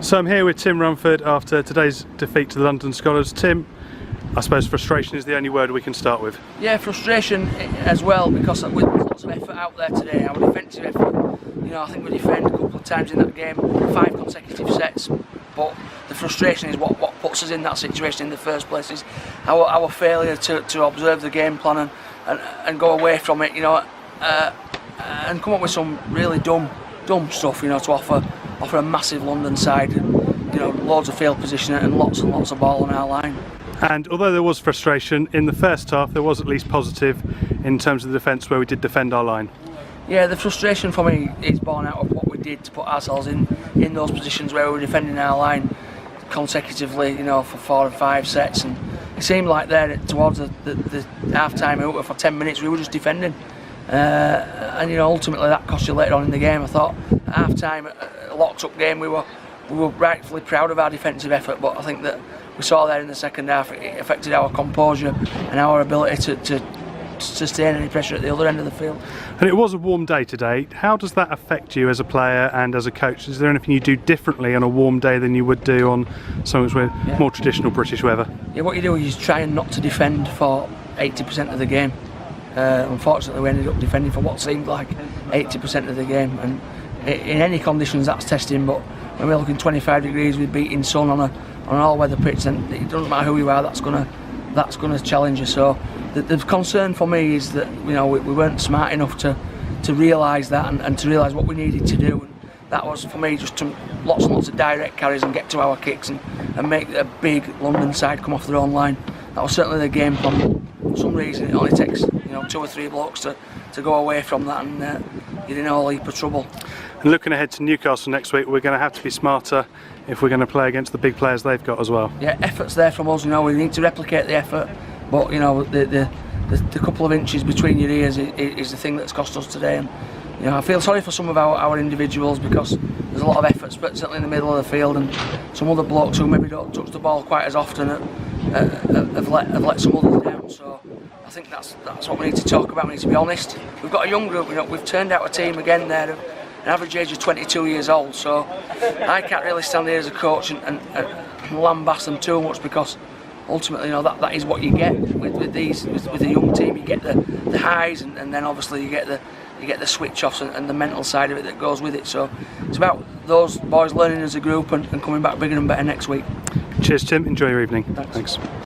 So I'm here with Tim Rumford after today's defeat to the London Skolars. Tim, I suppose frustration is the only word we can start with. Yeah, frustration as well, because with lots of effort out there today, our defensive effort, I think we defend a couple of times in that game, 5 consecutive sets, but the frustration is what puts us in that situation in the first place, is our failure to observe the game plan and go away from it, and come up with some really dumb stuff, to offer a massive London side, loads of field position and lots of ball on our line. And although there was frustration in the first half, there was at least positive in terms of the defence where we did defend our line. Yeah, the frustration for me is born out of what we did to put ourselves in those positions where we were defending our line consecutively, for 4 and 5 sets, and it seemed like there towards the half-time out for 10 minutes we were just defending, and ultimately that cost you later on in the game. I thought at half-time, a locked-up game, we were rightfully proud of our defensive effort, but I think that we saw there in the second half it affected our composure and our ability to sustain any pressure at the other end of the field. And it was a warm day today. How does that affect you as a player and as a coach? Is there anything you do differently on a warm day than you would do on something with more traditional British weather? Yeah, what you do is try not to defend for 80% of the game. Unfortunately, we ended up defending for what seemed like 80% of the game, and in any conditions that's testing, but when we're looking 25 degrees with beating sun on an all-weather pitch, then it doesn't matter who you are, that's gonna challenge you. So the concern for me is that we weren't smart enough to realise that and to realise what we needed to do. And that was for me just to lots and lots of direct carries and get to our kicks and make a big London side come off their own line. That was certainly the game plan. For some reason it only takes 2 or 3 blocks to go away from that, and you're in a whole heap of trouble. And looking ahead to Newcastle next week, we're going to have to be smarter if we're going to play against the big players they've got as well. Yeah, effort's there from us. We need to replicate the effort, but the couple of inches between your ears is the thing that's cost us today. And I feel sorry for some of our individuals, because there's a lot of effort, certainly in the middle of the field, and some other blokes who maybe don't touch the ball quite as often have let some others down. So I think that's what we need to talk about. We need to be honest. We've got a young group. We've turned out a team again there of an average age of 22 years old. So I can't really stand here as a coach and lambast them too much, because ultimately, that is what you get with a young team. You get the highs, and then obviously you get the switch offs and the mental side of it that goes with it. So it's about those boys learning as a group and coming back bigger and better next week. Cheers, Tim. Enjoy your evening. Thanks.